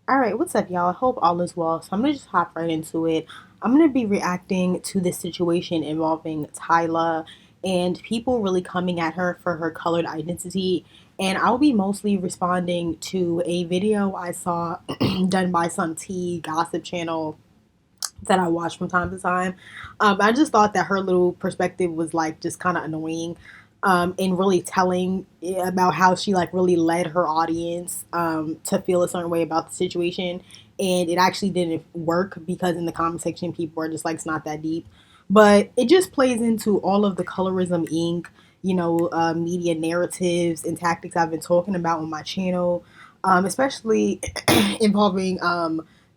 All right, what's up, y'all? I hope all is well. So I'm gonna just hop right into it. I'm gonna be reacting to this situation involving Tyla and people really coming at her for her colored identity. And I'll be mostly responding to a video I saw done by some tea gossip channel that I watch from time to time. I just thought that her little perspective was like just kind of annoying, and really telling about how she like really led her audience to feel a certain way about the situation. And it actually didn't work because in the comment section, people are just like, it's not that deep. But it just plays into all of the colorism ink, media narratives and tactics I've been talking about on my channel, especially involving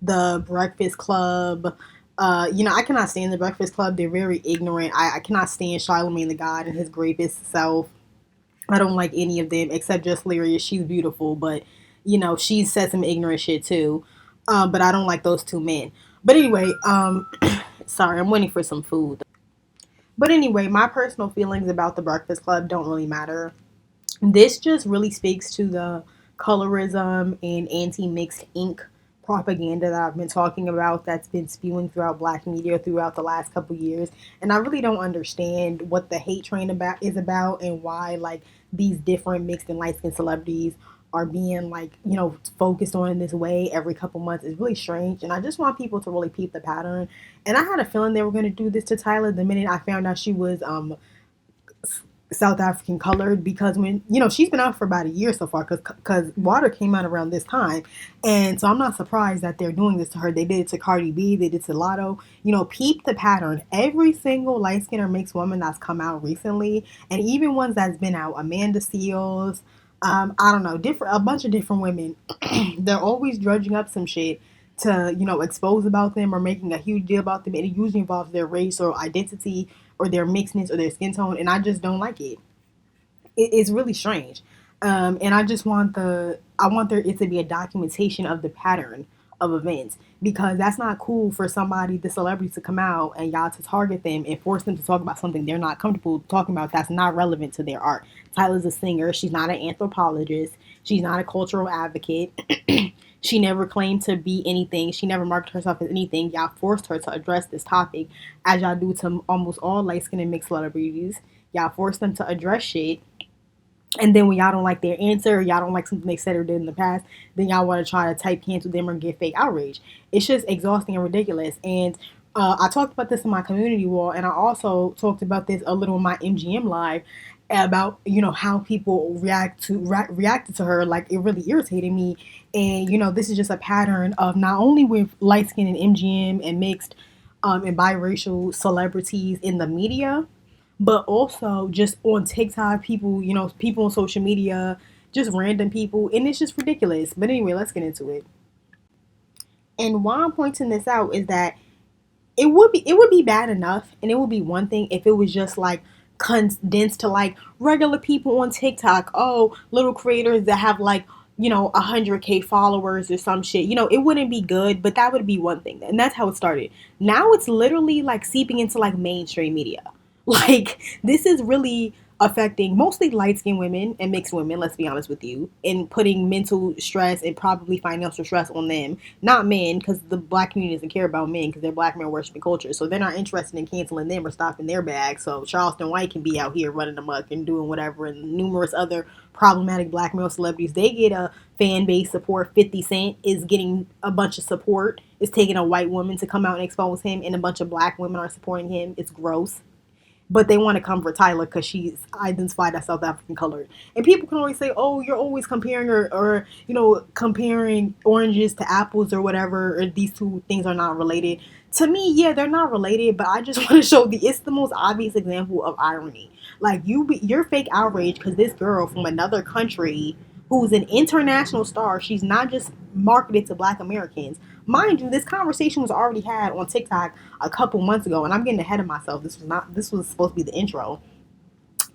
the Breakfast Club. I cannot stand the Breakfast Club. They're very ignorant. I cannot stand Charlamagne the God and his rapist self. I don't like any of them except just Lyria. She's beautiful, but she said some ignorant shit too. But I don't like those two men. But anyway, sorry, I'm waiting for some food. But anyway, my personal feelings about the Breakfast Club don't really matter. This just really speaks to the colorism and anti-mixed ink propaganda that I've been talking about that's been spewing throughout black media throughout the last couple years. And I really don't understand what the hate train about is about and why like these different mixed and light skinned celebrities are being like, focused on in this way every couple months is really strange. And I just want people to really peep the pattern. And I had a feeling they were gonna do this to Tyla the minute I found out she was South African colored, because when she's been out for about a year so far, because Water came out around this time. And so I'm not surprised that they're doing this to her. They did it to Cardi B, they did it to Lotto. Peep the pattern. Every single light skinned or mixed woman that's come out recently, and even ones that's been out, Amanda Seals, I don't know, different, a bunch of different women, they're always drudging up some shit to expose about them or making a huge deal about them, and it usually involves their race or identity or their mixedness or their skin tone, and I just don't like it. It's really strange, and I want there it to be a documentation of the pattern of events, because that's not cool for somebody, the celebrity, to come out and y'all to target them and force them to talk about something they're not comfortable talking about that's not relevant to their art. Tyla's a singer. She's not an anthropologist. She's not a cultural advocate. She never claimed to be anything. She never marked herself as anything. Y'all forced her to address this topic, as y'all do to almost all light skinned and mixed celebrities. Y'all force them to address shit. And then when y'all don't like their answer, or y'all don't like something they said or did in the past, then y'all want to try to type cancel them or get fake outrage. It's just exhausting and ridiculous. And I talked about this in my community wall, and I also talked about this a little in my MGM live about how people reacted to her. Like, it really irritated me. And this is just a pattern of not only with light skin and MGM and mixed and biracial celebrities in the media, but also just on TikTok, people, people on social media, just random people, and it's just ridiculous. But anyway, let's get into it. And why I'm pointing this out is that it would be bad enough, and it would be one thing if it was just like condensed to like regular people on TikTok. Oh, little creators that have like 100K followers or some shit. It wouldn't be good, but that would be one thing, and that's how it started. Now it's literally like seeping into like mainstream media. Like, this is really affecting mostly light skinned women and mixed women, let's be honest with you, and putting mental stress and probably financial stress on them, not men, because the black community doesn't care about men because they're black men worshiping culture. So they're not interested in canceling them or stopping their bag. So Charleston White can be out here running amok and doing whatever, and numerous other problematic black male celebrities. They get a fan base support. 50 Cent is getting a bunch of support. It's taking a white woman to come out and expose him, and a bunch of black women are supporting him. It's gross, but they want to come for Tyla because she's identified as South African colored. And people can always say, "Oh, you're always comparing or comparing oranges to apples or whatever, or these two things are not related." To me, yeah, they're not related, but I just want to show it's the most obvious example of irony. Like, you're fake outrage because this girl from another country who's an international star, she's not just marketed to black Americans. Mind you, this conversation was already had on TikTok a couple months ago, and I'm getting ahead of myself. This was supposed to be the intro.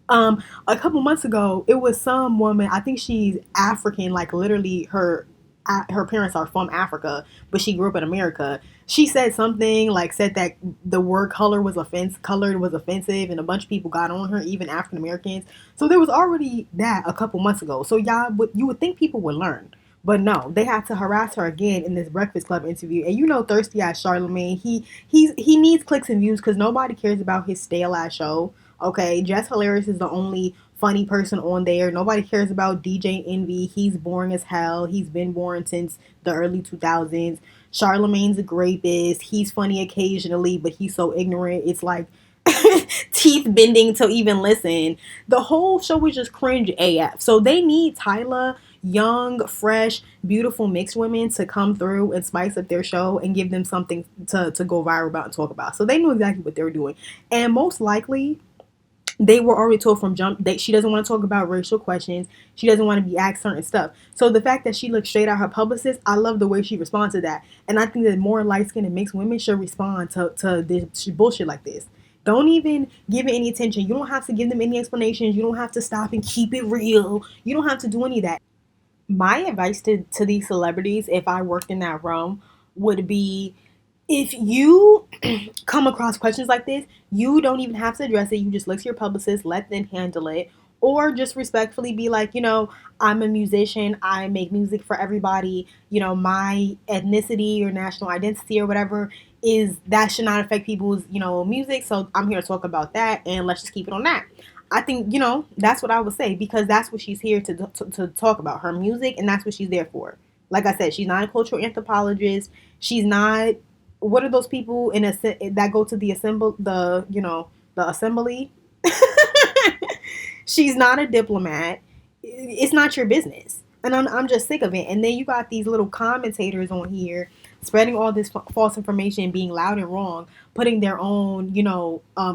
A couple months ago, it was some woman. I think she's African, like literally her parents are from Africa, but she grew up in America. She said something like said that the word colored was offensive, and a bunch of people got on her, even African Americans. So there was already that a couple months ago. So you would think people would learn. But no, they had to harass her again in this Breakfast Club interview. And you know, thirsty ass Charlemagne, he needs clicks and views because nobody cares about his stale ass show. Okay, Jess Hilarious is the only funny person on there. Nobody cares about DJ Envy. He's boring as hell. He's been boring since the early 2000s. Charlemagne's a rapist. He's funny occasionally, but he's so ignorant. It's like teeth bending to even listen. The whole show was just cringe AF. So they need Tyla, young, fresh, beautiful mixed women to come through and spice up their show and give them something to go viral about and talk about. So they knew exactly what they were doing. And most likely, they were already told from jump that she doesn't want to talk about racial questions. She doesn't want to be asked certain stuff. So the fact that she looked straight at her publicist, I love the way she responded to that. And I think that more light-skinned and mixed women should respond to this bullshit like this. Don't even give it any attention. You don't have to give them any explanations. You don't have to stop and keep it real. You don't have to do any of that. My advice to these celebrities, if I worked in that realm, would be if you come across questions like this, you don't even have to address it. You just look to your publicist, let them handle it, or just respectfully be like, I'm a musician. I make music for everybody. My ethnicity or national identity or whatever is that should not affect people's, music. So I'm here to talk about that, and let's just keep it on that. I think, that's what I would say because that's what she's here to talk about, her music, and that's what she's there for. Like I said, she's not a cultural anthropologist. She's not, what are those people that go to the assembly? She's not a diplomat. It's not your business. And I'm just sick of it. And then you got these little commentators on here spreading all this false information, being loud and wrong, putting their own,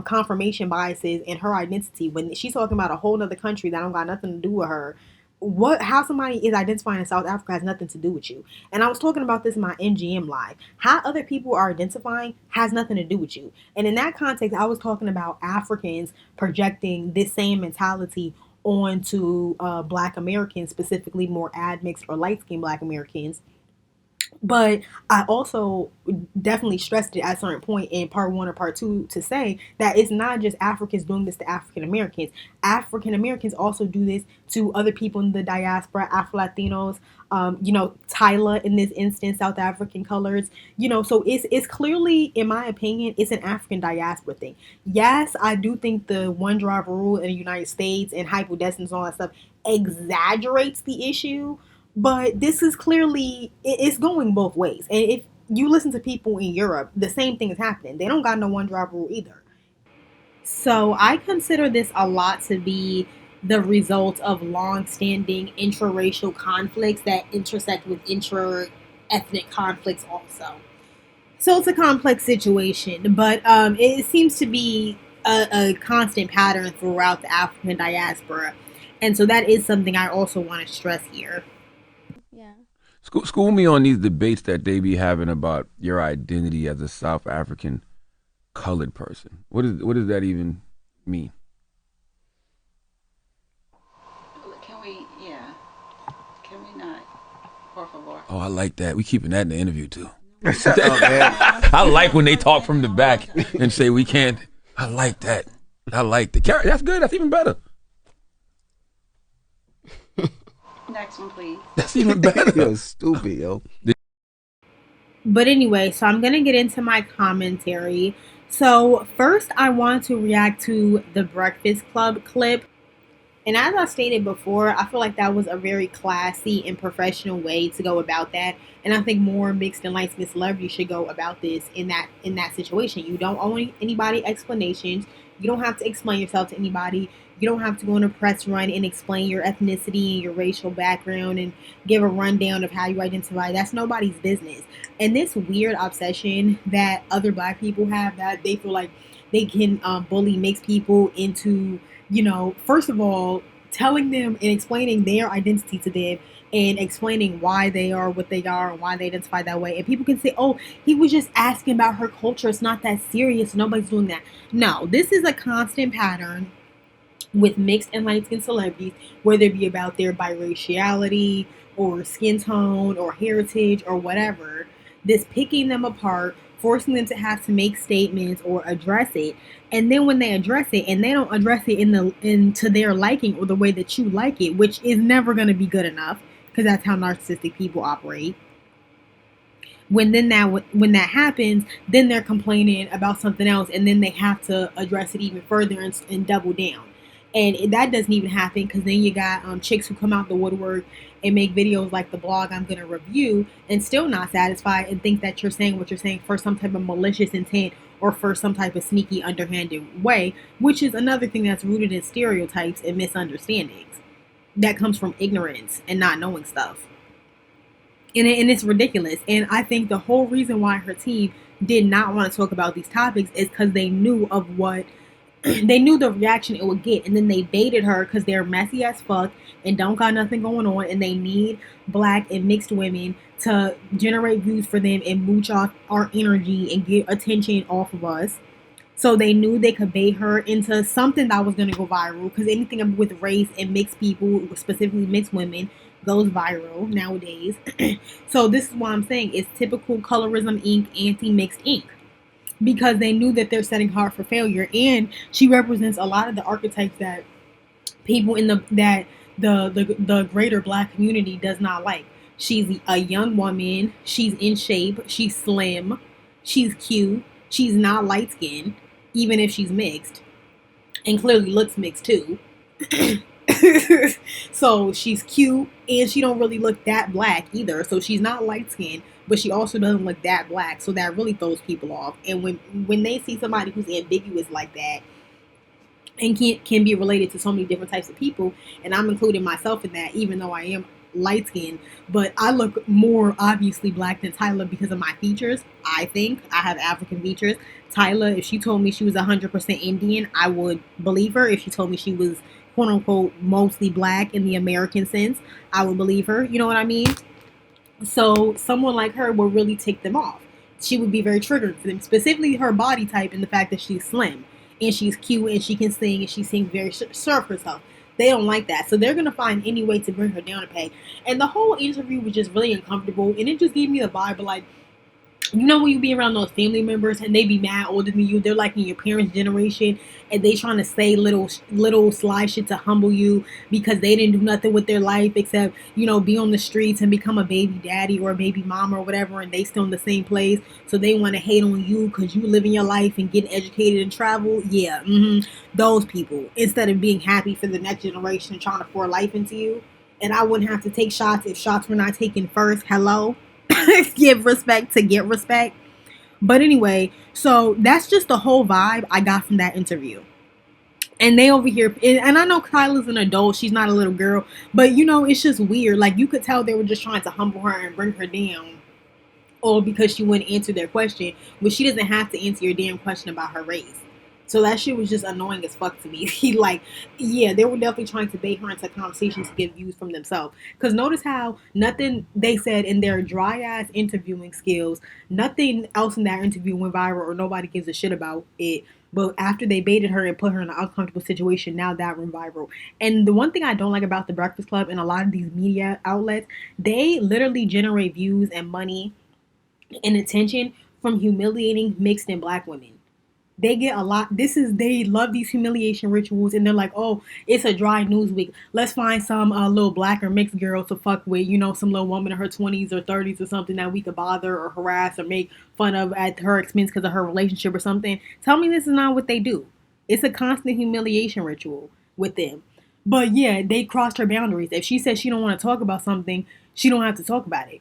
confirmation biases in her identity when she's talking about a whole other country that don't got nothing to do with her. How somebody is identifying in South Africa has nothing to do with you. And I was talking about this in my NGM live. How other people are identifying has nothing to do with you. And in that context, I was talking about Africans projecting this same mentality onto Black Americans, specifically more admixed or light-skinned Black Americans. But I also definitely stressed it at a certain point in part one or part two to say that it's not just Africans doing this to African Americans. African Americans also do this to other people in the diaspora, Afro Latinos, Tyla in this instance, South African colors, so it's clearly, in my opinion, it's an African diaspora thing. Yes, I do think the one drop rule in the United States and hypodescence and all that stuff exaggerates the issue. But this is clearly, it's going both ways. And if you listen to people in Europe, the same thing is happening. They don't got no one drop rule either. So I consider this a lot to be the result of long-standing intraracial conflicts that intersect with intra-ethnic conflicts also. So it's a complex situation, but it seems to be a constant pattern throughout the African diaspora. And so that is something I also want to stress here. Yeah. School me on these debates that they be having about your identity as a South African colored person. What does that even mean? Can we not, por favor? Oh, I like that. We keeping that in the interview too. I like when they talk from the back and say we can't. I like that. That's good. That's even better. Next one, please. That's even better. Yo, stupid, yo. But anyway, so I'm going to get into my commentary. So first, I want to react to the Breakfast Club clip. And as I stated before, I feel like that was a very classy and professional way to go about that. And I think more mixed and light-skinned celebrities should go about this in that situation. You don't owe anybody explanations. You don't have to explain yourself to anybody. You don't have to go on a press run and explain your ethnicity and your racial background and give a rundown of how you identify. That's nobody's business. And this weird obsession that other Black people have, that they feel like they can bully mixed people into, first of all, telling them and explaining their identity to them and explaining why they are what they are and why they identify that way. And people can say, oh, he was just asking about her culture. It's not that serious. Nobody's doing that. No, this is a constant pattern with mixed and light-skinned celebrities, whether it be about their biraciality or skin tone or heritage or whatever, this picking them apart, forcing them to have to make statements or address it. And then when they address it and they don't address it into their liking or the way that you like it, which is never going to be good enough, because that's how narcissistic people operate. When that happens, then they're complaining about something else, and then they have to address it even further and double down. And that doesn't even happen because then you got chicks who come out the woodwork and make videos like the blog I'm gonna review and still not satisfied and think that you're saying what you're saying for some type of malicious intent or for some type of sneaky, underhanded way, which is another thing that's rooted in stereotypes and misunderstandings that comes from ignorance and not knowing stuff. And it's ridiculous. And I think the whole reason why her team did not want to talk about these topics is because they knew of what they knew the reaction it would get, and then they baited her because they're messy as fuck and don't got nothing going on, and they need black and mixed women to generate views for them and mooch off our energy and get attention off of us. So they knew they could bait her into something that was going to go viral, because anything with race and mixed people, specifically mixed women, goes viral nowadays. So this is why I'm saying it's typical colorism Inc. anti-mixed Inc. Because they knew that they're setting her up for failure, and she represents a lot of the archetypes that people in the greater black community does not like. She's a young woman. She's in shape. She's slim. She's cute. She's not light skinned, even if she's mixed, and clearly looks mixed too. So she's cute, and she don't really look that black either. So she's not light skinned, but she also doesn't look that black. So that really throws people off. And when they see somebody who's ambiguous like that and can be related to so many different types of people, and I'm including myself in that, even though I am light skinned, but I look more obviously black than Tyla because of my features. I think I have African features. Tyla, if she told me she was 100% Indian, I would believe her. If she told me she was quote unquote mostly black in the American sense, I would believe her. You know what I mean? So someone like her would really tick them off. She would be very triggering for them, specifically her body type and the fact that she's slim and she's cute and she can sing and she sings very sure of herself. They don't like that. So they're going to find any way to bring her down a peg. And the whole interview was just really uncomfortable. And it just gave me the vibe of like, you know, when you be around those family members and they be mad older than you, they're like in your parents' generation, and they trying to say little sly shit to humble you because they didn't do nothing with their life except, you know, be on the streets and become a baby daddy or a baby mama or whatever, and they still in the same place, so they want to hate on you because you living your life and getting educated and travel. Yeah, those people, instead of being happy for the next generation and trying to pour life into you. And I wouldn't have to take shots if shots were not taken first. Hello? Give respect to get respect. But anyway, so that's just the whole vibe I got from that interview. And they over here, and I know Kyla's an adult, she's not a little girl, but you know, it's just weird. Like, you could tell they were just trying to humble her and bring her down, or because she wouldn't answer their question, but she doesn't have to answer your damn question about her race. So that shit was just annoying as fuck to me. Like, yeah, they were definitely trying to bait her into conversation to get views from themselves. Because notice how nothing they said in their dry-ass interviewing skills, nothing else in that interview went viral or nobody gives a shit about it. But after they baited her and put her in an uncomfortable situation, now that went viral. And the one thing I don't like about The Breakfast Club and a lot of these media outlets, they literally generate views and money and attention from humiliating mixed and black women. They get a lot. They love these humiliation rituals, and they're like, oh, it's a dry news week. Let's find some little black or mixed girl to fuck with, you know, some little woman in her 20s or 30s or something that we could bother or harass or make fun of at her expense because of her relationship or something. Tell me this is not what they do. It's a constant humiliation ritual with them. But yeah, they crossed her boundaries. If she says she don't want to talk about something, she don't have to talk about it.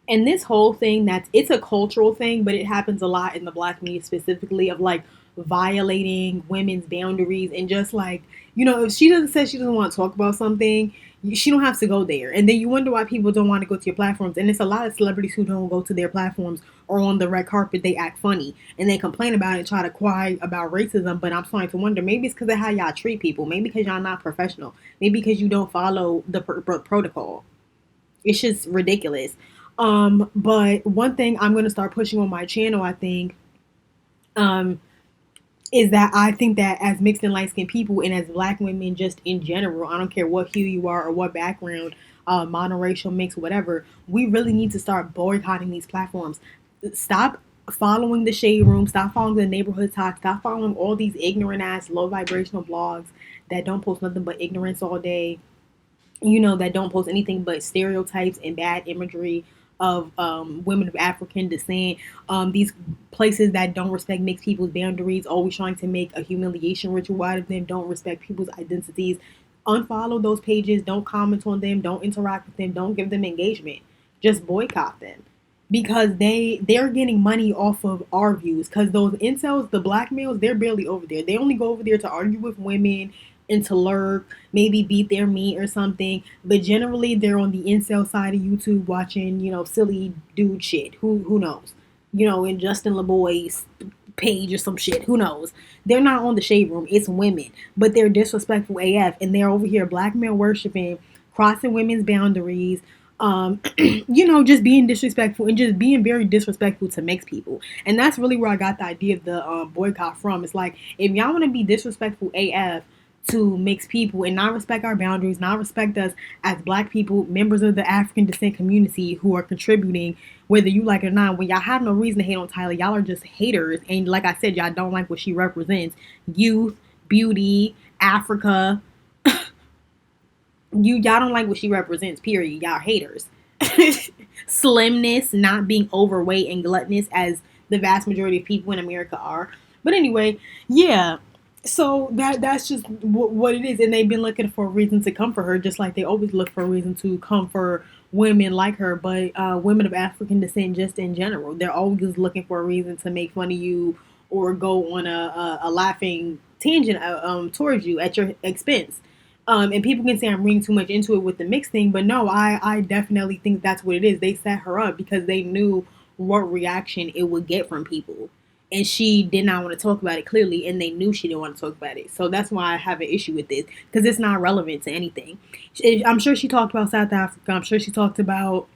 And this whole thing, it's a cultural thing, but it happens a lot in the black media specifically, of like violating women's boundaries and just like, you know, if she doesn't say she doesn't want to talk about something, she don't have to go there. And then you wonder why people don't want to go to your platforms. And it's a lot of celebrities who don't go to their platforms or on the red carpet. They act funny and they complain about it and try to cry about racism. But I'm starting to wonder, maybe it's because of how y'all treat people. Maybe because y'all not professional. Maybe because you don't follow the protocol. It's just ridiculous. But one thing I'm going to start pushing on my channel, I think, is that I think that as mixed and light-skinned people and as black women just in general, I don't care what hue you are or what background, monoracial, mixed, whatever, we really need to start boycotting these platforms. Stop following the shade room, stop following the neighborhood talk, stop following all these ignorant ass low vibrational blogs that don't post nothing but ignorance all day. that don't post anything but stereotypes and bad imagery of women of African descent. These places that don't respect mixed people's boundaries, always trying to make a humiliation ritual out of them, don't respect people's identities. Unfollow those pages. Don't comment on them. Don't interact with them. Don't give them engagement. Just boycott them because they're getting money off of our views. Because those incels, the black males, they're barely over there. They only go over there to argue with women and to lurk, maybe beat their meat or something. But generally, they're on the incel side of YouTube watching, silly dude shit. Who knows? In Justin LeBoy's page or some shit. Who knows? They're not on the shade room. It's women, but they're disrespectful AF, and they're over here black male worshiping, crossing women's boundaries. Just being disrespectful and just being very disrespectful to mixed people. And that's really where I got the idea of the boycott from. It's like, if y'all want to be disrespectful AF to mixed people and not respect our boundaries, not respect us as black people, members of the African descent community who are contributing, whether you like it or not, when y'all have no reason to hate on Tyla, y'all are just haters. And like I said, y'all don't like what she represents. Youth, beauty, Africa. Y'all don't like what she represents, period. Y'all haters. Slimness, not being overweight and gluttonous as the vast majority of people in America are. But anyway, yeah. So that's just what it is. And they've been looking for a reason to come for her, just like they always look for a reason to come for women like her, but women of African descent just in general. They're always looking for a reason to make fun of you or go on a laughing tangent towards you at your expense. And people can say I'm reading too much into it with the mix thing, but no, I definitely think that's what it is. They set her up because they knew what reaction it would get from people. And she did not want to talk about it clearly, and they knew she didn't want to talk about it. So that's why I have an issue with this, because it's not relevant to anything. I'm sure she talked about South Africa. I'm sure she talked about,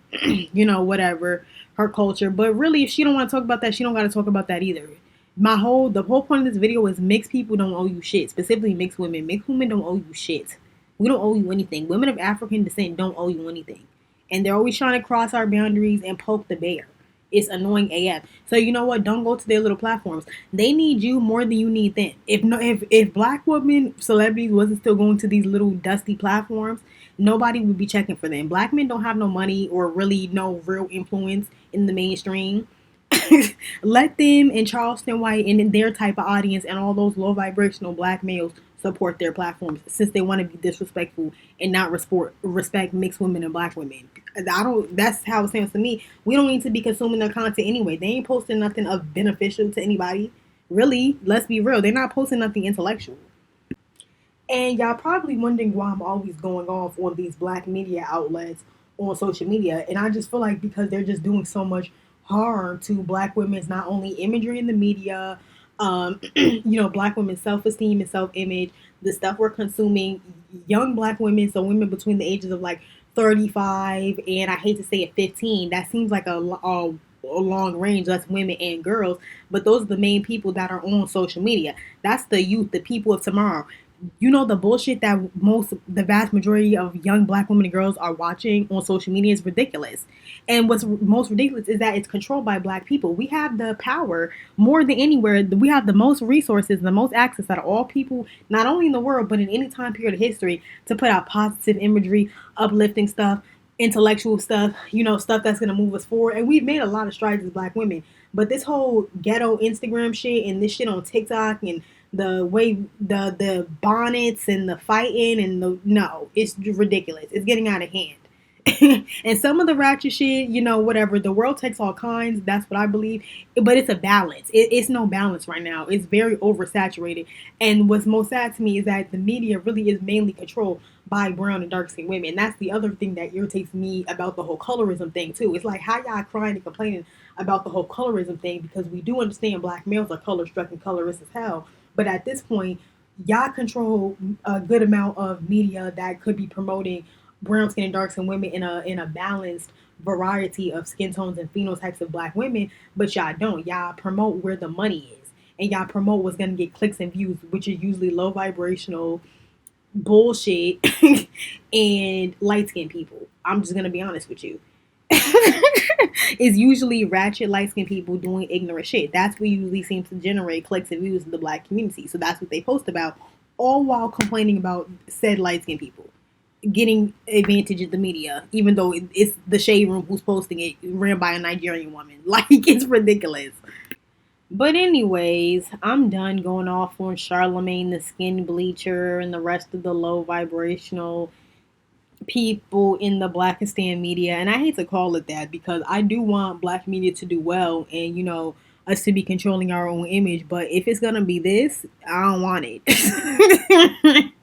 whatever, her culture. But really, if she don't want to talk about that, she don't got to talk about that either. The whole point of this video is mixed people don't owe you shit. Specifically mixed women. Mixed women don't owe you shit. We don't owe you anything. Women of African descent don't owe you anything. And they're always trying to cross our boundaries and poke the bear. It's annoying AF. So you know what? Don't go to their little platforms. They need you more than you need them. If black women celebrities wasn't still going to these little dusty platforms, nobody would be checking for them. Black men don't have no money or really no real influence in the mainstream. Let them and Charleston White and their type of audience and all those low vibrational black males support their platforms, since they want to be disrespectful and not respect mixed women and black women. That's how it sounds to me. We don't need to be consuming their content anyway. They ain't posting nothing of beneficial to anybody. Really, let's be real. They're not posting nothing intellectual. And y'all probably wondering why I'm always going off on these black media outlets on social media. And I just feel like because they're just doing so much harm to black women's not only imagery in the media, black women's self-esteem and self-image, the stuff we're consuming, young black women, so women between the ages of like 35 and I hate to say it 15. That seems like a long range. That's women and girls, but those are the main people that are on social media. That's the youth, the people of tomorrow. The bullshit that the vast majority of young black women and girls are watching on social media is ridiculous. And what's most ridiculous is that it's controlled by black people. We have the power more than anywhere. We have the most resources, the most access out of all people, not only in the world, but in any time period of history, to put out positive imagery, uplifting stuff, intellectual stuff, stuff that's going to move us forward. And we've made a lot of strides as black women. But this whole ghetto Instagram shit and this shit on TikTok and the way the bonnets and the fighting and no, it's ridiculous. It's getting out of hand. And some of the ratchet shit, whatever, the world takes all kinds. That's what I believe. But it's a balance. It's no balance right now. It's very oversaturated. And what's most sad to me is that the media really is mainly controlled by brown and dark skinned women. And that's the other thing that irritates me about the whole colorism thing too. It's like, how y'all crying and complaining about the whole colorism thing, because we do understand black males are color struck and colorist as hell. But at this point, y'all control a good amount of media that could be promoting brown skin and dark skin women in a balanced variety of skin tones and phenotypes of black women, but y'all don't. Y'all promote where the money is, and y'all promote what's gonna get clicks and views, which is usually low vibrational bullshit and light skinned people. I'm just gonna be honest with you. It's usually ratchet light skinned people doing ignorant shit. That's what usually seems to generate clicks and views in the black community. So that's what they post about, all while complaining about said light skinned people. getting advantage of the media, even though it's the shade room who's posting it, ran by a Nigerian woman. Like, it's ridiculous. But anyways, I'm done going off on Charlemagne the skin bleacher and the rest of the low vibrational people in the Blackistan media. And I hate to call it that because I do want black media to do well and, us to be controlling our own image. But if it's gonna be this, I don't want it.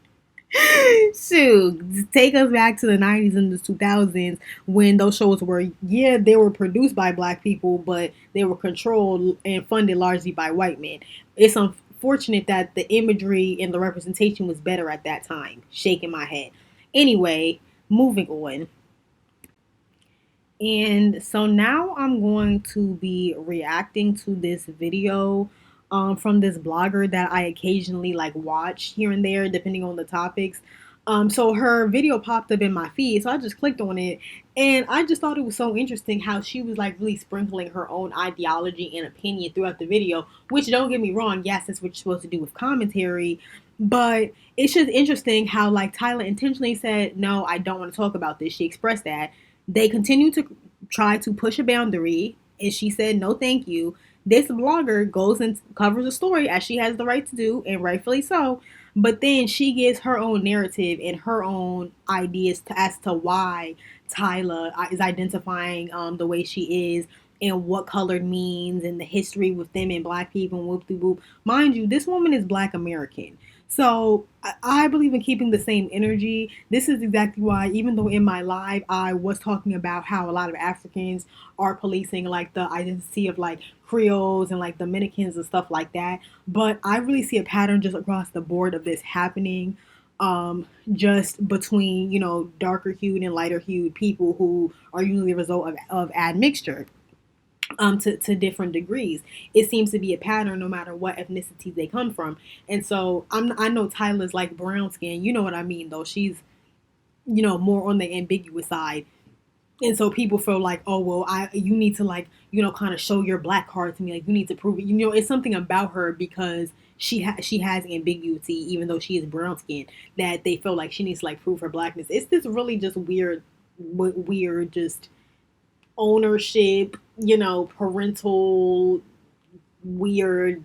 Shoot, take us back to the 90s and the 2000s when those shows were, yeah, they were produced by black people, but they were controlled and funded largely by white men. It's unfortunate that the imagery and the representation was better at that time. Shaking my head. Anyway, moving on. And so now I'm going to be reacting to this video from this blogger that I occasionally like watch here and there, depending on the topics. So her video popped up in my feed, so I just clicked on it, and I just thought it was so interesting how she was like really sprinkling her own ideology and opinion throughout the video. Which, don't get me wrong, yes, that's what you're supposed to do with commentary, but it's just interesting how like Tyla intentionally said, "No, I don't want to talk about this." She expressed that. They continue to try to push a boundary, and she said, "No, thank you." This blogger goes and covers a story as she has the right to do, and rightfully so. But then she gives her own narrative and her own ideas as to why Tyla is identifying the way she is and what colored means and the history with them and black people and whoop de whoop. Mind you, this woman is black American. So I believe in keeping the same energy. This is exactly why, even though in my live I was talking about how a lot of Africans are policing like the identity of like Creoles and like Dominicans and stuff like that, but I really see a pattern just across the board of this happening, just between darker hued and lighter hued people who are usually the result of admixture. To different degrees. It seems to be a pattern no matter what ethnicity they come from. And so I know Tyla's like brown skin. You know what I mean, though. She's, more on the ambiguous side. And so people feel like, oh, well, you need to like, kind of show your black card to me. Like, you need to prove it. It's something about her because she has ambiguity, even though she is brown skin, that they feel like she needs to like prove her blackness. It's this really just weird, just ownership, parental weird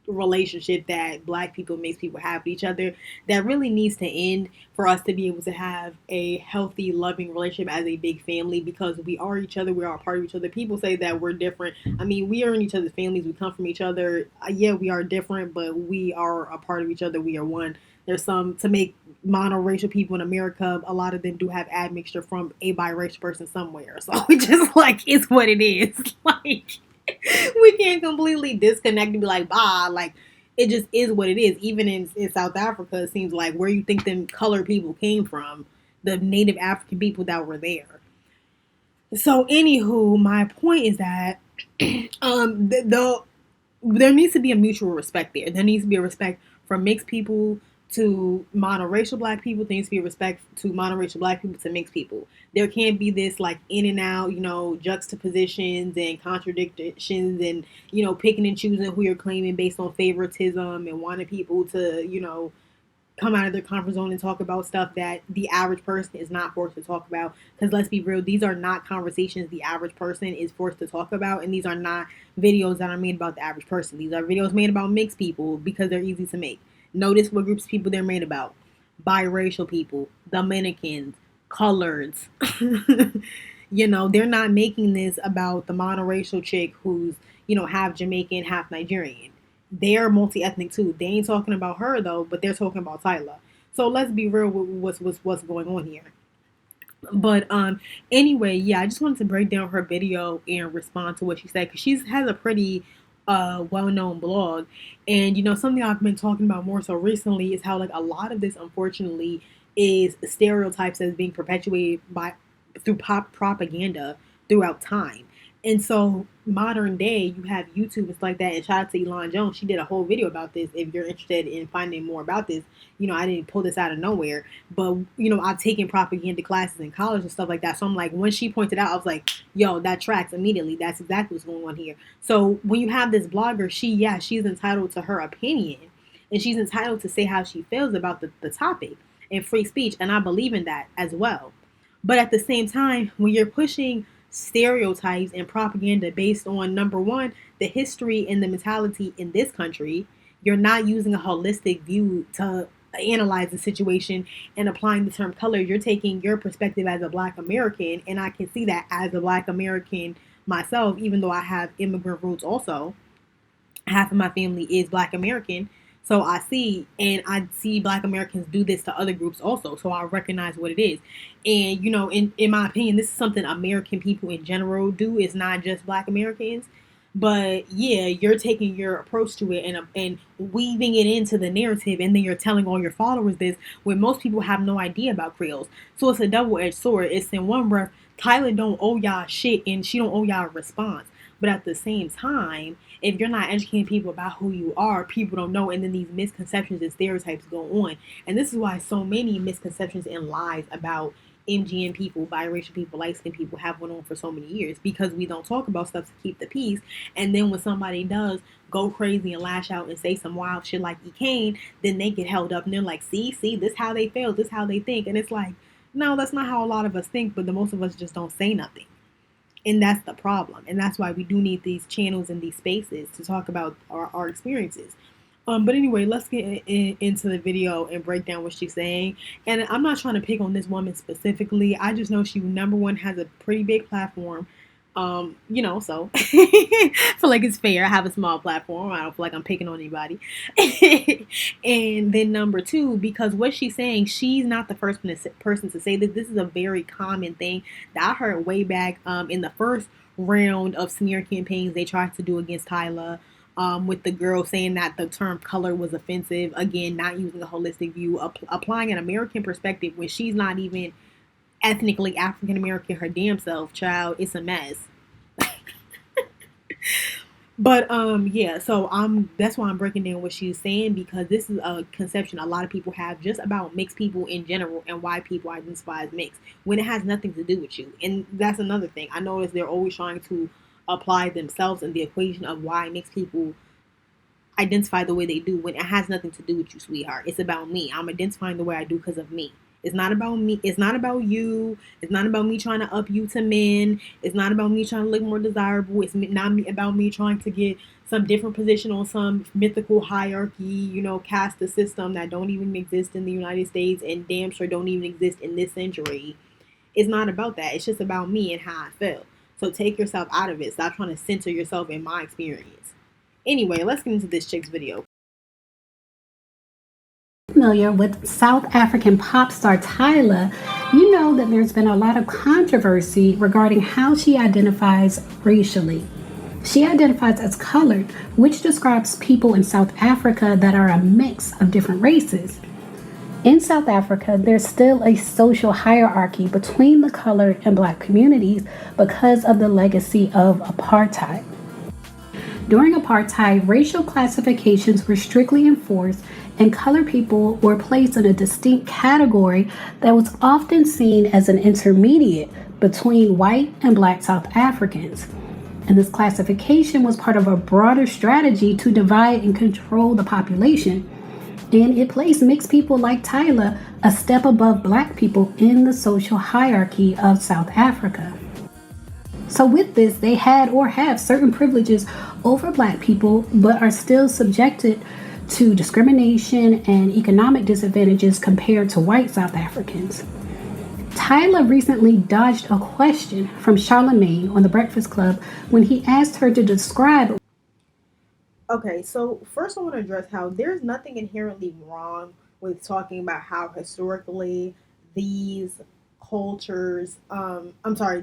relationship that black people makes people have with each other that really needs to end for us to be able to have a healthy, loving relationship as a big family, because we are each other, we are a part of each other. People say that we're different. I mean, we are in each other's families, we come from each other. Yeah, we are different, but we are a part of each other. We are one. There's some, to make monoracial people in America, a lot of them do have admixture from a biracial person somewhere. So it just like, it's what it is. Like, we can't completely disconnect and be like, bah, like, it just is what it is. Even in South Africa, it seems like where you think them colored people came from, the native African people that were there. So anywho, my point is that there needs to be a mutual respect there. There needs to be a respect for mixed people to monoracial black people. There needs to be a respect to monoracial black people to mixed people. There can't be this like in and out, juxtapositions and contradictions and, picking and choosing who you're claiming based on favoritism and wanting people to, come out of their comfort zone and talk about stuff that the average person is not forced to talk about. Because let's be real, these are not conversations the average person is forced to talk about, and these are not videos that are made about the average person. These are videos made about mixed people because they're easy to make. Notice what groups of people they're made about: biracial people, Dominicans, coloreds. They're not making this about the monoracial chick who's half Jamaican, half Nigerian. They're multi-ethnic too. They ain't talking about her though, but they're talking about Tyla. So let's be real with what's going on here. But anyway, yeah, I just wanted to break down her video and respond to what she said, because she has a pretty well-known blog. And something I've been talking about more so recently is how like a lot of this unfortunately is stereotypes that's being perpetuated through pop propaganda throughout time. And so modern day, you have YouTube and stuff like that. And shout out to Elon Jones. She did a whole video about this. If you're interested in finding more about this, I didn't pull this out of nowhere. But, I've taken propaganda classes in college and stuff like that. So I'm like, when she pointed out, I was like, yo, that tracks immediately. That's exactly what's going on here. So when you have this blogger, she's entitled to her opinion. And she's entitled to say how she feels about the topic. and free speech, and I believe in that as well. But at the same time, when you're pushing stereotypes and propaganda based on, number one, the history and the mentality in this country, you're not using a holistic view to analyze the situation and applying the term color. You're taking your perspective as a Black American, and I can see that as a Black American myself, even though I have immigrant roots also. Half of my family is Black American. So I see Black Americans do this to other groups also. So I recognize what it is. And, in my opinion, this is something American people in general do. It's not just Black Americans. But yeah, you're taking your approach to it and weaving it into the narrative, and then you're telling all your followers this when most people have no idea about Creoles. So it's a double-edged sword. It's in one breath, Tyla don't owe y'all shit, and she don't owe y'all a response. But at the same time, if you're not educating people about who you are, people don't know, and then these misconceptions and stereotypes go on. And this is why so many misconceptions and lies about MGN people, biracial people, light-skinned people have went on for so many years, because we don't talk about stuff to keep the peace. And then when somebody does go crazy and lash out and say some wild shit like 𝙀𝙀𝙢𝙢𝙀, then they get held up and they're like, see, this how they feel, this how they think. And it's like, no, that's not how a lot of us think, but the most of us just don't say nothing. And that's the problem. And that's why we do need these channels and these spaces to talk about our experiences. But anyway, let's get into the video and break down what she's saying. And I'm not trying to pick on this woman specifically. I just know she, number one, has a pretty big platform. So I feel like it's fair. I have a small platform. I don't feel like I'm picking on anybody. And then number two, because what she's saying, she's not the first person to say this. This is a very common thing that I heard way back in the first round of smear campaigns they tried to do against Tyla. With the girl saying that the term color was offensive. Again, not using a holistic view, applying an American perspective when she's not even ethnically African American her damn self. Child, it's a mess. But yeah, so that's why I'm breaking down what she's saying, because this is a conception a lot of people have just about mixed people in general and why people identify as mixed when it has nothing to do with you. And that's another thing. I notice they're always trying to apply themselves in the equation of why mixed people identify the way they do when it has nothing to do with you, sweetheart. It's about me. I'm identifying the way I do because of me. It's not about me. It's not about you. It's not about me trying to up you to men. It's not about me trying to look more desirable. It's not about me trying to get some different position on some mythical hierarchy, caste system that don't even exist in the United States and damn sure don't even exist in this century. It's not about that. It's just about me and how I feel. So take yourself out of it. Stop trying to censor yourself in my experience. Anyway, let's get into this chick's video. Familiar with South African pop star Tyla, you know that there's been a lot of controversy regarding how she identifies racially. She identifies as colored, which describes people in South Africa that are a mix of different races. In South Africa, there's still a social hierarchy between the colored and Black communities because of the legacy of apartheid. During apartheid, racial classifications were strictly enforced, and colored people were placed in a distinct category that was often seen as an intermediate between white and Black South Africans. And this classification was part of a broader strategy to divide and control the population. And it placed mixed people like Tyla a step above Black people in the social hierarchy of South Africa. So with this, they had or have certain privileges over Black people, but are still subjected to discrimination and economic disadvantages compared to white South Africans. Tyla recently dodged a question from Charlemagne on The Breakfast Club when he asked her to describe. Okay, so first I want to address how there's nothing inherently wrong with talking about how historically these cultures,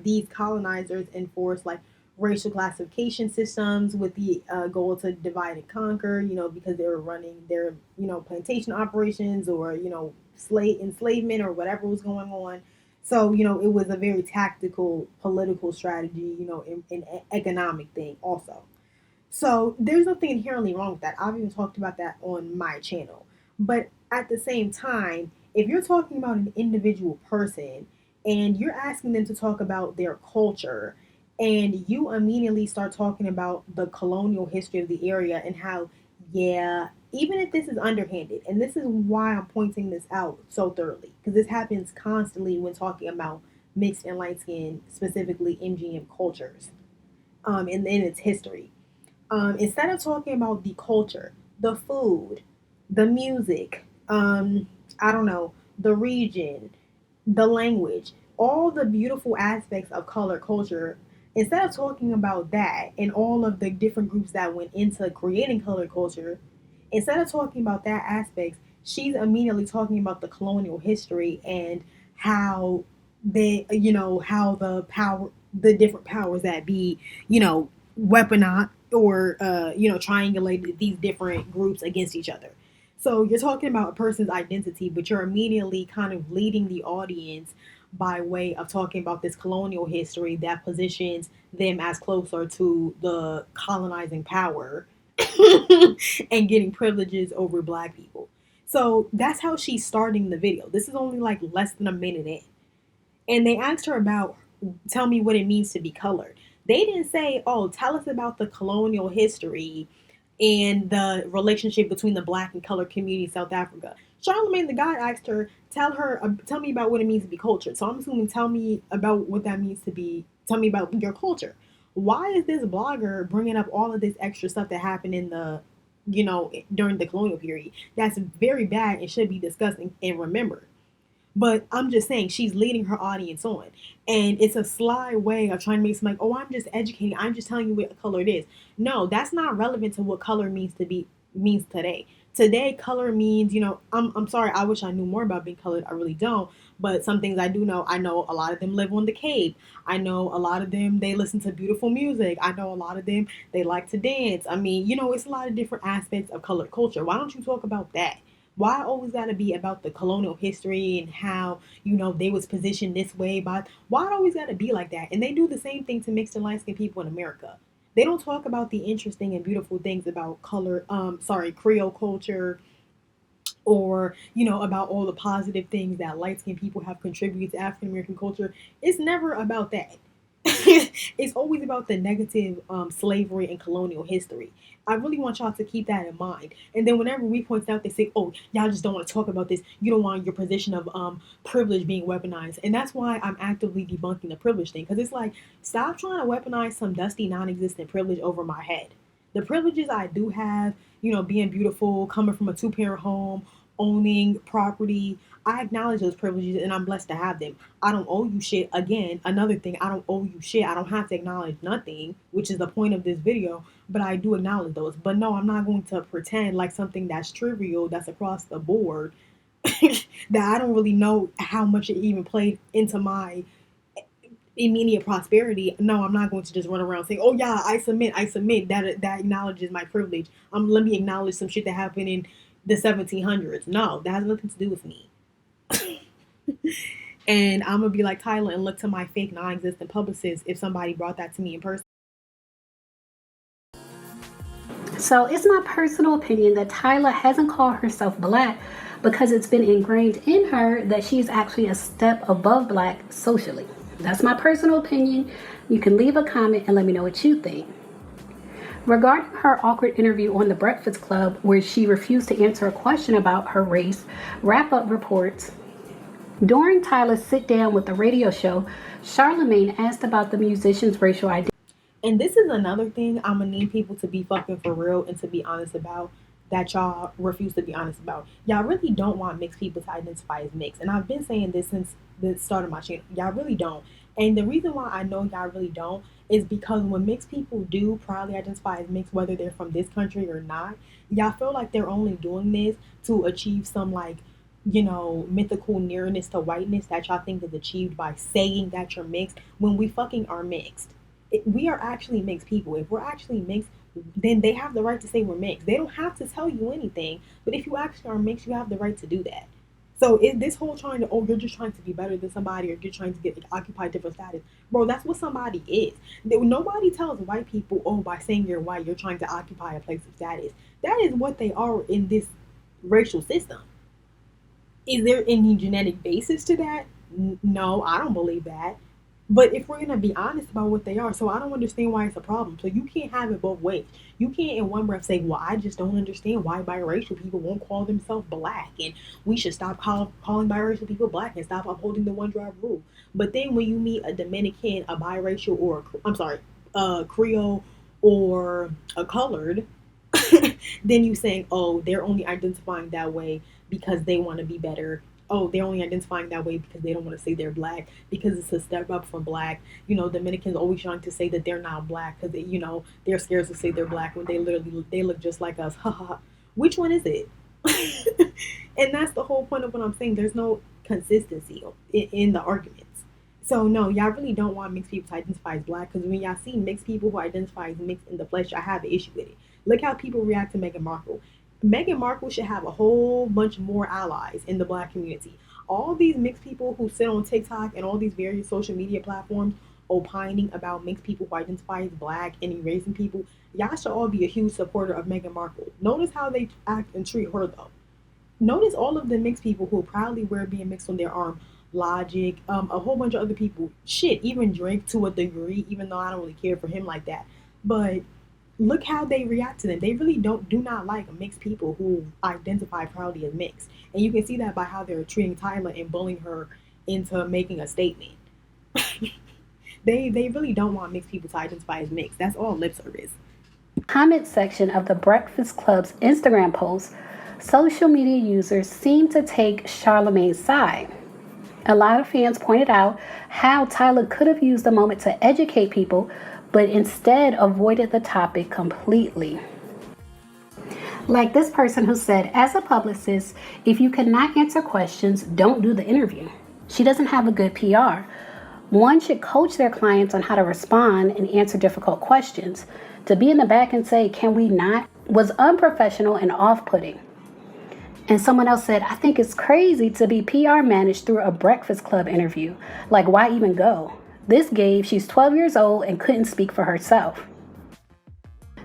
these colonizers enforced like racial classification systems with the goal to divide and conquer, because they were running their, plantation operations or, slave enslavement or whatever was going on. So, it was a very tactical political strategy, and economic thing also. So there's nothing inherently wrong with that. I've even talked about that on my channel. But at the same time, if you're talking about an individual person and you're asking them to talk about their culture and you immediately start talking about the colonial history of the area and how, yeah, even if this is underhanded, and this is why I'm pointing this out so thoroughly, because this happens constantly when talking about mixed and light skin, specifically MGM cultures, in its history. Instead of talking about the culture, the food, the music, I don't know, the region, the language, all the beautiful aspects of color culture, instead of talking about that and all of the different groups that went into creating color culture, instead of talking about that aspect, she's immediately talking about the colonial history and how how the different powers that be, weaponize or triangulate these different groups against each other. So you're talking about a person's identity, but you're immediately kind of leading the audience by way of talking about this colonial history that positions them as closer to the colonizing power and getting privileges over black people. So that's how she's starting the video. This is only like less than a minute in. And they asked her about, tell me what it means to be colored. They didn't say, oh, tell us about the colonial history and the relationship between the black and colored community in South Africa. Charlemagne the God asked her, tell me about what it means to be cultured. So I'm assuming, tell me about what that means to be, tell me about your culture. Why is this blogger bringing up all of this extra stuff that happened in the, during the colonial period? That's very bad and should be discussed and remembered. But I'm just saying she's leading her audience on. And it's a sly way of trying to make it seem like, oh, I'm just educating. I'm just telling you what color it is. No, that's not relevant to what color means today. Today, color means, I'm sorry, I wish I knew more about being colored. I really don't. But some things I do know. I know a lot of them live on the Cape. I know a lot of them, they listen to beautiful music. I know a lot of them, they like to dance. I mean, it's a lot of different aspects of colored culture. Why don't you talk about that? Why always gotta be about the colonial history and how, they was positioned this way by, why it always gotta be like that? And they do the same thing to mixed and light skinned people in America. They don't talk about the interesting and beautiful things about Creole culture, or, about all the positive things that light skinned people have contributed to African American culture. It's never about that. It's always about the negative slavery and colonial history. I really want y'all to keep that in mind. And then whenever we point out, they say, oh, y'all just don't want to talk about this. You don't want your position of privilege being weaponized. And that's why I'm actively debunking the privilege thing. Because it's like, stop trying to weaponize some dusty, non-existent privilege over my head. The privileges I do have, being beautiful, coming from a two-parent home, owning property, I acknowledge those privileges and I'm blessed to have them. I don't owe you shit. Again, another thing, I don't owe you shit. I don't have to acknowledge nothing, which is the point of this video, but I do acknowledge those. But no, I'm not going to pretend like something that's trivial, that's across the board, that I don't really know how much it even played into my immediate prosperity. No, I'm not going to just run around saying, oh yeah, I submit, that acknowledges my privilege. Let me acknowledge some shit that happened in the 1700s. No, that has nothing to do with me. And I'm gonna be like Tyla and look to my fake non-existent publicist if somebody brought that to me in person. So it's my personal opinion that Tyla hasn't called herself black because it's been ingrained in her that she's actually a step above black socially. That's my personal opinion. You can leave a comment and let me know what you think. Regarding her awkward interview on The Breakfast Club, where she refused to answer a question about her race, Wrap Up reports, during Tyla's sit down with the radio show, Charlemagne asked about the musician's racial identity. And this is another thing I'm gonna need people to be fucking for real and to be honest about, that y'all refuse to be honest about. Y'all really don't want mixed people to identify as mixed. And I've been saying this since the start of my channel. Y'all really don't. And the reason why I know y'all really don't is because when mixed people do proudly identify as mixed, whether they're from this country or not, y'all feel like they're only doing this to achieve some mythical nearness to whiteness that y'all think is achieved by saying that you're mixed, when we fucking are mixed. We are actually mixed people. If we're actually mixed, then they have the right to say we're mixed. They don't have to tell you anything, but if you actually are mixed, you have the right to do that. So is this whole trying to, oh, you're just trying to be better than somebody, or you're trying to occupy different status. Bro, that's what somebody is. Nobody tells white people, oh, by saying you're white, you're trying to occupy a place of status. That is what they are in this racial system. Is there any genetic basis to that? No, I don't believe that. But if we're gonna be honest about what they are, so I don't understand why it's a problem. So you can't have it both ways. You can't in one breath say, "Well, I just don't understand why biracial people won't call themselves black, and we should stop calling biracial people black and stop upholding the one drive rule." But then when you meet a Dominican, a biracial, or I'm sorry, a Creole or a colored, then you saying, "Oh, they're only identifying that way because they want to be better." Oh, they're only identifying that way because they don't want to say they're black because it's a step up from black. Dominicans always trying to say that they're not black because they're scared to say they're black when they look just like us. Ha ha ha. Which one is it? And that's the whole point of what I'm saying. There's no consistency in the arguments. So no, y'all really don't want mixed people to identify as black because when y'all see mixed people who identify as mixed in the flesh, I have an issue with it. Look how people react to Meghan Markle. Meghan Markle should have a whole bunch more allies in the black community. All these mixed people who sit on TikTok and all these various social media platforms opining about mixed people who identify as black and erasing people, y'all should all be a huge supporter of Meghan Markle. Notice how they act and treat her though. Notice all of the mixed people who proudly wear being mixed on their arm. Logic, a whole bunch of other people. Shit, even Drake to a degree, even though I don't really care for him like that. But look how they react to them. They really do not like mixed people who identify proudly as mixed. And you can see that by how they're treating Tyla and bullying her into making a statement. They really don't want mixed people to identify as mixed. That's all lip service. Comment section of the Breakfast Club's Instagram post, social media users seem to take Charlamagne's side. A lot of fans pointed out how Tyla could have used the moment to educate people, but instead avoided the topic completely. Like this person who said, as a publicist, if you cannot answer questions, don't do the interview. She doesn't have a good PR. One should coach their clients on how to respond and answer difficult questions. To be in the back and say, can we not, was unprofessional and off-putting. And someone else said, I think it's crazy to be PR managed through a Breakfast Club interview. Like, why even go? This gave, she's 12 years old and couldn't speak for herself.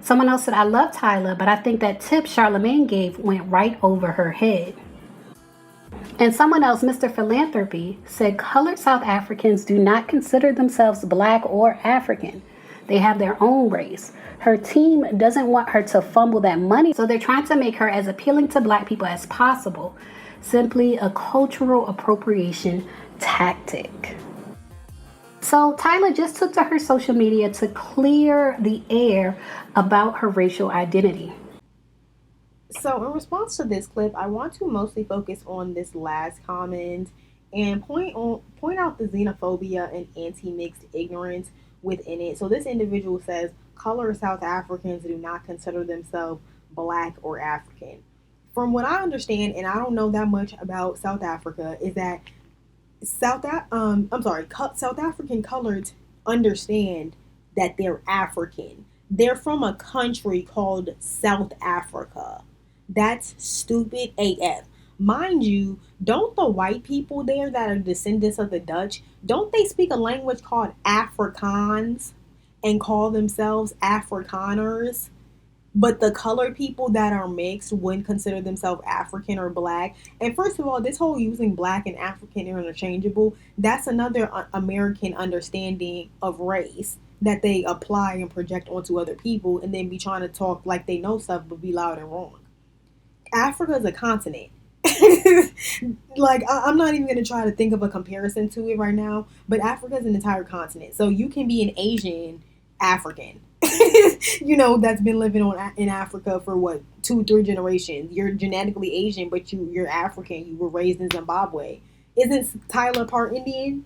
Someone else said, I love Tyla, but I think that tip Charlamagne gave went right over her head. And someone else, Mr. Philanthropy, said colored South Africans do not consider themselves black or African. They have their own race. Her team doesn't want her to fumble that money, so they're trying to make her as appealing to black people as possible. Simply a cultural appropriation tactic. So Tyla just took to her social media to clear the air about her racial identity. So in response to this clip, I want to mostly focus on this last comment and point out the xenophobia and anti-mixed ignorance within it. So this individual says, colored South Africans do not consider themselves black or African. From what I understand, and I don't know that much about South Africa, is that South African coloreds understand that they're African. They're from a country called South Africa. That's stupid AF. Mind you, don't the white people there that are descendants of the Dutch, don't they speak a language called Afrikaans and call themselves Afrikaners? But the colored people that are mixed wouldn't consider themselves African or black. And first of all, this whole using black and African interchangeable, that's another American understanding of race that they apply and project onto other people and then be trying to talk like they know stuff but be loud and wrong. Africa is a continent. Like, I'm not even going to try to think of a comparison to it right now, but Africa is an entire continent. So you can be an Asian African, that's been living in Africa for 2-3 generations. You're genetically Asian, but you're African. You were raised in Zimbabwe. Isn't Tyla part Indian?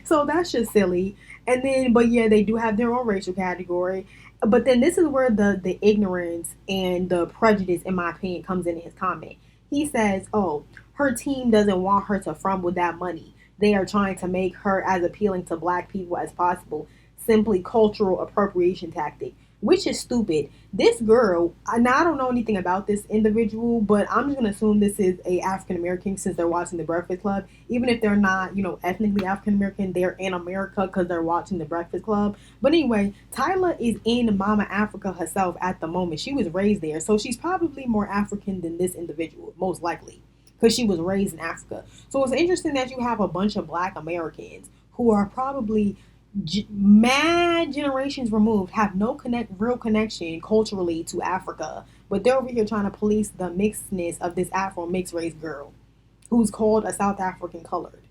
So that's just silly. And then, but yeah, they do have their own racial category. But then this is where the ignorance and the prejudice, in my opinion, comes in his comment. He says, oh, her team doesn't want her to fumble that money. They are trying to make her as appealing to black people as possible. Simply cultural appropriation tactic, which is stupid. This girl, now I don't know anything about this individual, but I'm just going to assume this is a African American since they're watching The Breakfast Club. Even if they're not, ethnically African American, they're in America because they're watching The Breakfast Club. But anyway, Tyla is in Mama Africa herself at the moment. She was raised there, so she's probably more African than this individual, most likely, because she was raised in Africa. So it's interesting that you have a bunch of black Americans who are probably mad generations removed, have no real connection culturally to Africa, but they're over here trying to police the mixedness of this Afro mixed race girl who's called a South African colored.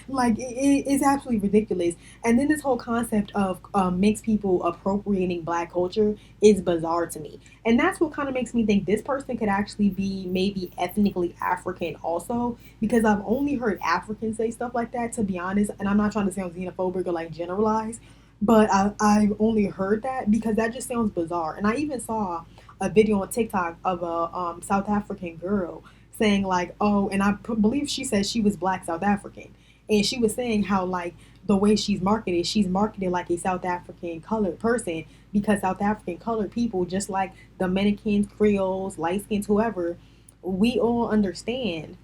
Like it's absolutely ridiculous. And then this whole concept of mixed people appropriating black culture is bizarre to me, and that's what kind of makes me think this person could actually be maybe ethnically African also, because I've only heard Africans say stuff like that, to be honest. And I'm not trying to sound xenophobic or like generalize, but I've only heard that because that just sounds bizarre. And I even saw a video on TikTok of a South African girl saying like, oh, and I believe she said she was Black South African, and she was saying how like the way she's marketed like a South African colored person, because South African colored people, just like Dominicans, Creoles, Lightskins, whoever, we all understand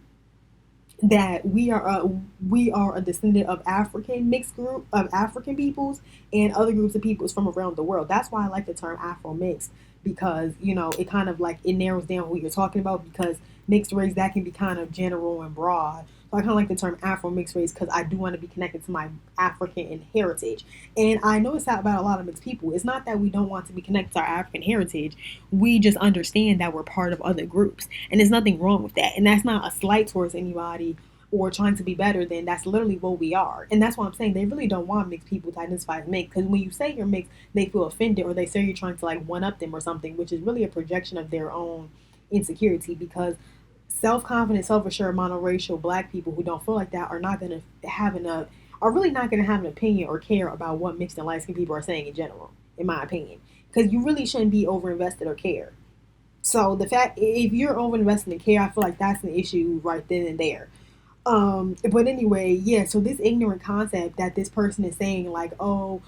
that we are a descendant of African mixed group of African peoples and other groups of peoples from around the world. That's why I like the term Afro mixed, because it kind of like it narrows down who you're talking about, because mixed race, that can be kind of general and broad. So I kind of like the term Afro mixed race because I do want to be connected to my African heritage. And I notice that about a lot of mixed people. It's not that we don't want to be connected to our African heritage. We just understand that we're part of other groups. And there's nothing wrong with that. And that's not a slight towards anybody or trying to be better than. That's literally what we are. And that's why I'm saying they really don't want mixed people to identify as mixed. Because when you say you're mixed, they feel offended, or they say you're trying to like one up them or something, which is really a projection of their own insecurity, because self-confident, self-assured, monoracial black people who don't feel like that are not going to are really not going to have an opinion or care about what mixed and light-skinned people are saying in general, in my opinion, because you really shouldn't be over-invested or care. So the fact, if you're over-invested and care, I feel like that's an issue right then and there. But anyway, yeah, so this ignorant concept that this person is saying like, oh,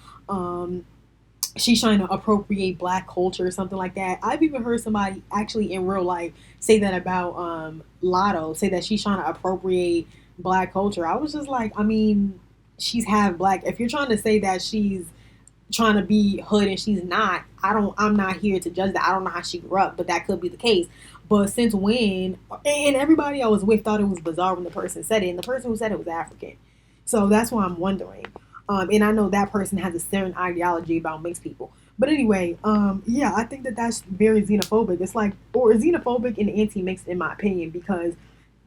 she's trying to appropriate black culture or something like that. I've even heard somebody actually in real life say that about Lotto, say that she's trying to appropriate black culture. I was just like, I mean, she's half black. If you're trying to say that she's trying to be hood and she's not, I'm not here to judge that. I don't know how she grew up, but that could be the case. But since when, and everybody I was with thought it was bizarre when the person said it, and the person who said it was African. So that's why I'm wondering. And I know that person has a certain ideology about mixed people. But anyway, yeah, I think that that's very xenophobic. It's like, or xenophobic and anti-mixed in my opinion, because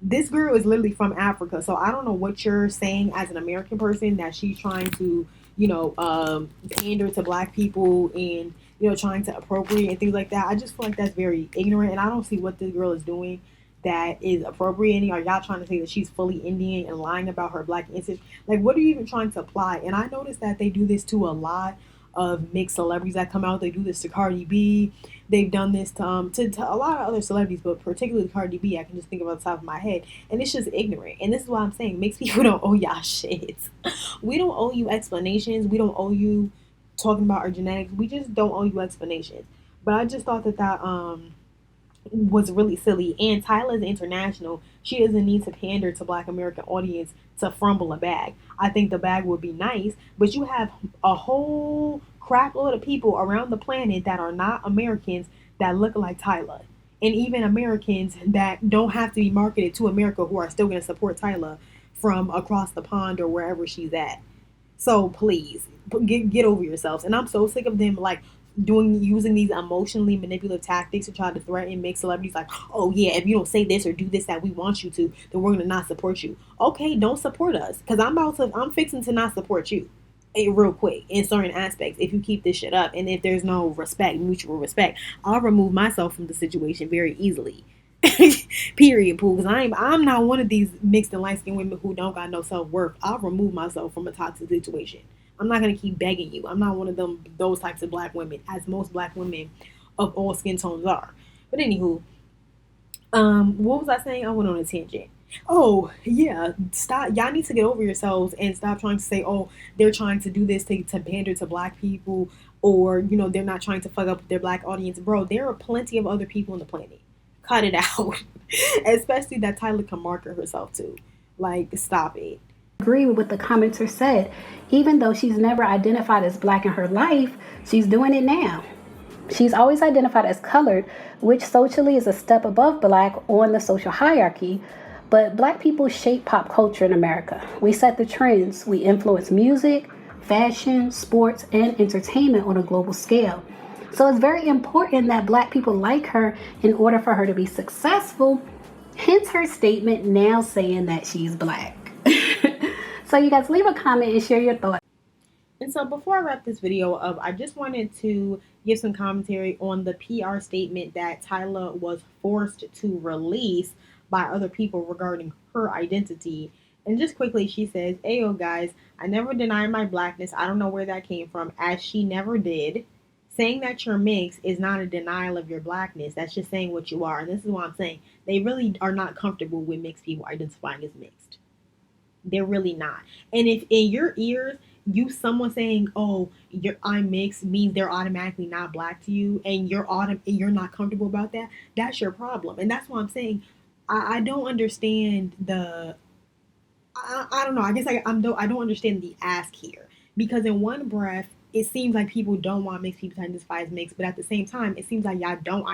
this girl is literally from Africa. So I don't know what you're saying as an American person, that she's trying to, pander to black people and, trying to appropriate and things like that. I just feel like that's very ignorant, and I don't see what this girl is doing that is appropriating. Are y'all trying to say that she's fully Indian and lying about her black ancestry? Like, what are you even trying to apply? And I noticed that they do this to a lot of mixed celebrities that come out. They do this to Cardi B. They've done this to a lot of other celebrities, but particularly Cardi B. I can just think about the top of my head. And it's just ignorant. And this is why I'm saying mixed people don't owe y'all shit. We don't owe you explanations. We don't owe you talking about our genetics. We just don't owe you explanations. But I just thought that was really silly. And Tyla is international. She doesn't need to pander to black American audience to frumble a bag. I think the bag would be nice, but you have a whole crap load of people around the planet that are not Americans that look like Tyla. And even Americans that don't have to be marketed to America who are still going to support Tyla from across the pond or wherever she's at. So please, get over yourselves. And I'm so sick of them like using these emotionally manipulative tactics to try to threaten mixed celebrities, like, oh yeah, if you don't say this or do this that we want you to, then we're gonna not support you. Okay, don't support us, because I'm fixing to not support you real quick in certain aspects if you keep this shit up. And if there's no respect, mutual respect, I'll remove myself from the situation very easily. Period, Pooh. Because I'm not one of these mixed and light-skinned women who don't got no self-worth. I'll remove myself from a toxic situation. I'm not going to keep begging you. I'm not one of those types of black women, as most black women of all skin tones are. But anywho, what was I saying? I went on a tangent. Oh, yeah. Stop. Y'all need to get over yourselves and stop trying to say, oh, they're trying to do this to pander to black people, or, they're not trying to fuck up their black audience. Bro, there are plenty of other people on the planet. Cut it out. Especially that Tyla can market herself to. Like, stop it. Agree with what the commenter said. Even though she's never identified as black in her life, she's doing it now. She's always identified as colored, which socially is a step above black on the social hierarchy. But Black people shape pop culture in America. We set the trends. We influence music, fashion, sports, and entertainment on a global scale. So it's very important that Black people like her in order for her to be successful. Hence her statement now saying that she's Black. So you guys leave a comment and share your thoughts. And so before I wrap this video up, I just wanted to give some commentary on the PR statement that Tyla was forced to release by other people regarding her identity. And just quickly, she says, "Ayo guys, I never denied my Blackness. I don't know where that came from, as she never did. Saying that you're mixed is not a denial of your Blackness. That's just saying what you are." And this is what I'm saying. They really are not comfortable with mixed people identifying as mixed. They're really not. And if in your ears, someone saying, "Oh, I'm mixed," means they're automatically not Black to you, and you're not comfortable about that, that's your problem. And that's why I'm saying I don't understand I don't know. I guess I don't understand the ask here, because in one breath it seems like people don't want mixed people to identify as mixed, but at the same time it seems like y'all don't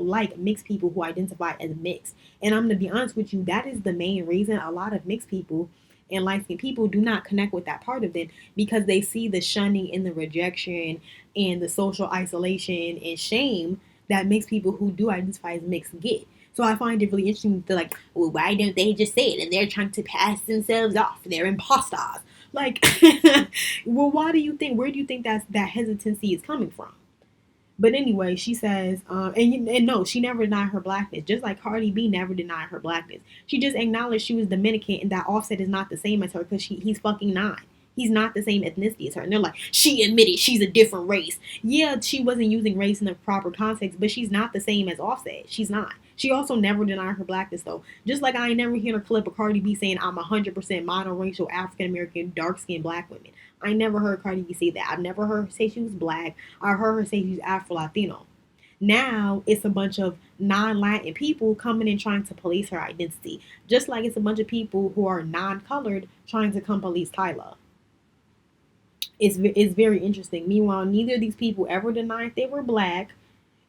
like mixed people who identify as mixed. And I'm gonna be honest with you, that is the main reason a lot of mixed people and light-skinned people do not connect with that part of them, because they see the shunning and the rejection and the social isolation and shame that mixed people who do identify as mixed get. So I find it really interesting to like, well, why don't they just say it? And they're trying to pass themselves off. They're imposters. Like, well, where do you think that hesitancy is coming from? But anyway, she says, and no, she never denied her Blackness. Just like Cardi B never denied her Blackness. She just acknowledged she was Dominican and that Offset is not the same as her, because he's fucking not. He's not the same ethnicity as her. And they're like, she admitted she's a different race. Yeah, she wasn't using race in the proper context, but she's not the same as Offset. She's not. She also never denied her Blackness, though. Just like I ain't never heard a clip of Cardi B saying, "I'm 100% monoracial, African-American, dark-skinned Black women." I never heard Cardi B say that. I've never heard her say she was Black. I heard her say she's Afro-Latino. Now it's a bunch of non-Latin people coming and trying to police her identity. Just like it's a bunch of people who are non-colored trying to come police Tyla. It's very interesting. Meanwhile, neither of these people ever denied they were Black.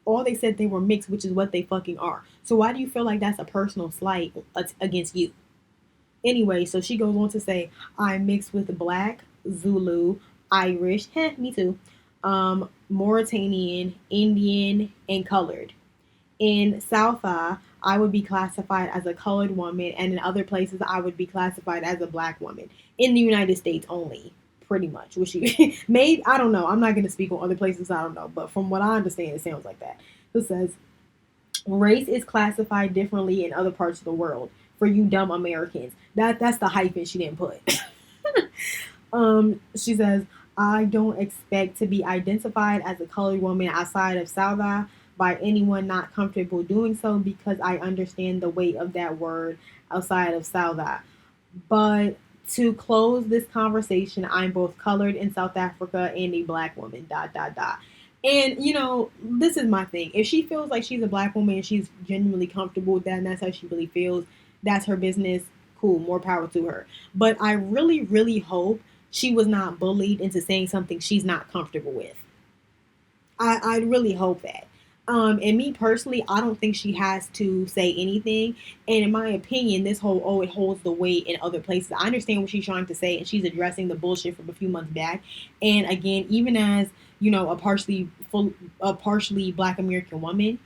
All they said they were mixed, which is what they fucking are. So why do you feel like that's a personal slight against you? Anyway, so she goes on to say, "I'm mixed with Black, Zulu, Irish, me too, Mauritanian, Indian, and colored. In South I would be classified as a colored woman, and in other places I would be classified as a Black woman. In the United States only." Pretty much, which she made. I don't know. I'm not going to speak on other places. I don't know. But from what I understand, it sounds like that. It says, "Race is classified differently in other parts of the world. For you dumb Americans." That's the hyphen she didn't put. She says, "I don't expect to be identified as a colored woman outside of South by anyone not comfortable doing so, because I understand the weight of that word outside of South. But to close this conversation, I'm both colored in South Africa and a Black woman, ... And, this is my thing. If she feels like she's a Black woman and she's genuinely comfortable with that, and that's how she really feels, that's her business. Cool, more power to her. But I really, really hope she was not bullied into saying something she's not comfortable with. I really hope that. And me personally, I don't think she has to say anything. And in my opinion, this whole, it holds the weight in other places. I understand what she's trying to say, and she's addressing the bullshit from a few months back. And again, even as, a partially Black American woman,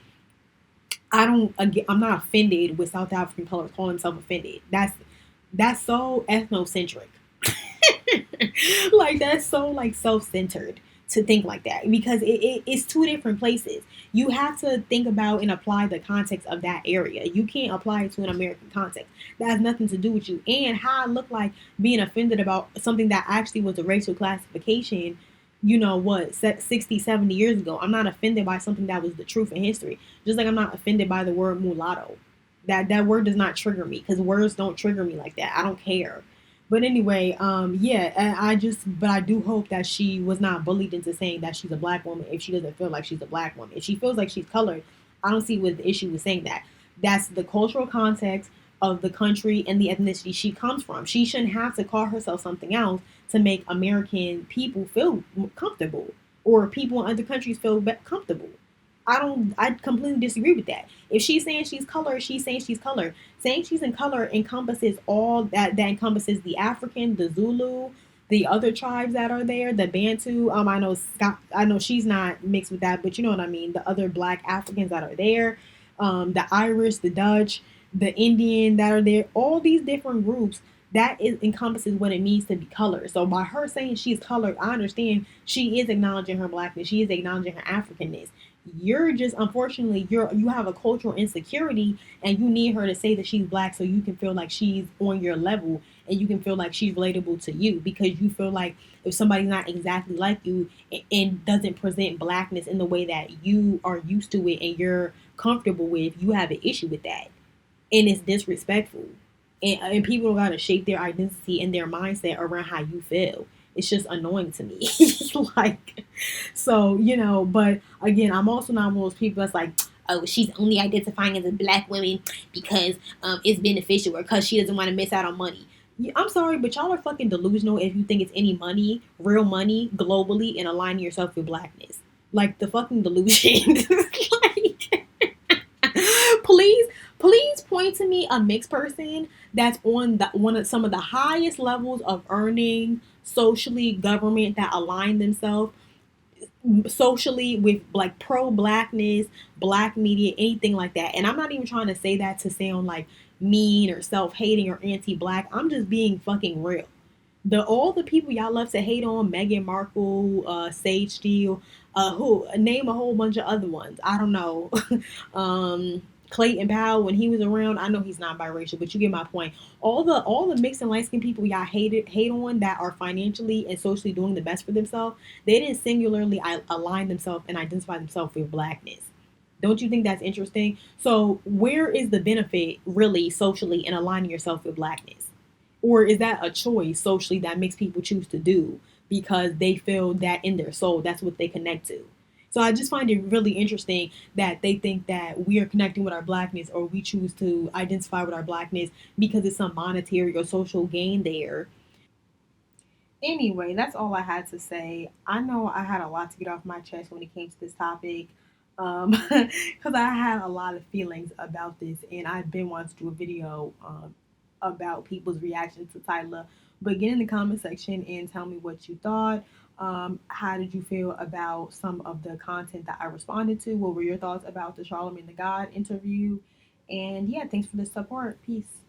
I'm not offended with South African colors calling themselves offended. That's so ethnocentric. Like, that's so like self-centered to think like that, because it's two different places. You have to think about and apply the context of that area. You can't apply it to an American context. That has nothing to do with you. And how I look like being offended about something that actually was a racial classification, 60, 70 years ago. I'm not offended by something that was the truth in history. Just like I'm not offended by the word mulatto. That word does not trigger me, because words don't trigger me like that. I don't care. But anyway, but I do hope that she was not bullied into saying that she's a Black woman if she doesn't feel like she's a Black woman. If she feels like she's colored, I don't see what the issue with saying that. That's the cultural context of the country and the ethnicity she comes from. She shouldn't have to call herself something else to make American people feel comfortable, or people in other countries feel comfortable. I completely disagree with that. If she's saying she's color, she's saying she's color. Saying she's in color encompasses all that encompasses the African, the Zulu, the other tribes that are there, the Bantu. I know she's not mixed with that, but you know what I mean. The other Black Africans that are there, the Irish, the Dutch, the Indian that are there. All these different groups that is encompasses what it means to be colored. So by her saying she's colored, I understand she is acknowledging her blackness. She is acknowledging her Africanness. You're just unfortunately you have a cultural insecurity and you need her to say that she's black so you can feel like she's on your level and you can feel like she's relatable to you because you feel like if somebody's not exactly like you and doesn't present blackness in the way that you are used to it and you're comfortable with, you have an issue with that and it's disrespectful. And people don't gotta shape their identity and their mindset around how you feel. It's just annoying to me. Like, so, but again, I'm also not one of those people that's like, oh, she's only identifying as a black woman because it's beneficial or because she doesn't want to miss out on money. I'm sorry, but y'all are fucking delusional if you think it's any money, real money, globally, and aligning yourself with blackness. Like, the fucking delusion. Like, please point to me a mixed person that's on one of some of the highest levels of earning socially, government, that align themselves socially with like pro blackness, black media, anything like that. And I'm not even trying to say that to sound like mean or self-hating or anti-black. I'm just being fucking real. All the people y'all love to hate on, Meghan Markle, Sage Steele, who name a whole bunch of other ones. I don't know. Clayton Powell when he was around. I know he's not biracial, but you get my point. All the mixed and light skinned people y'all hate on that are financially and socially doing the best for themselves, they didn't singularly align themselves and identify themselves with blackness. Don't you think that's interesting? So where is the benefit really socially in aligning yourself with blackness? Or is that a choice socially that makes people choose to do because they feel that in their soul that's what they connect to? So I just find it really interesting that they think that we are connecting with our blackness or we choose to identify with our blackness because it's some monetary or social gain there. Anyway, that's all I had to say. I know I had a lot to get off my chest when it came to this topic because I had a lot of feelings about this and I've been wanting to do a video about people's reaction to Tyla. But get in the comment section and tell me what you thought. How did you feel about some of the content that I responded to? What were your thoughts about the 𝙀𝙤𝙢𝙢𝙀 interview? And yeah, thanks for the support. Peace.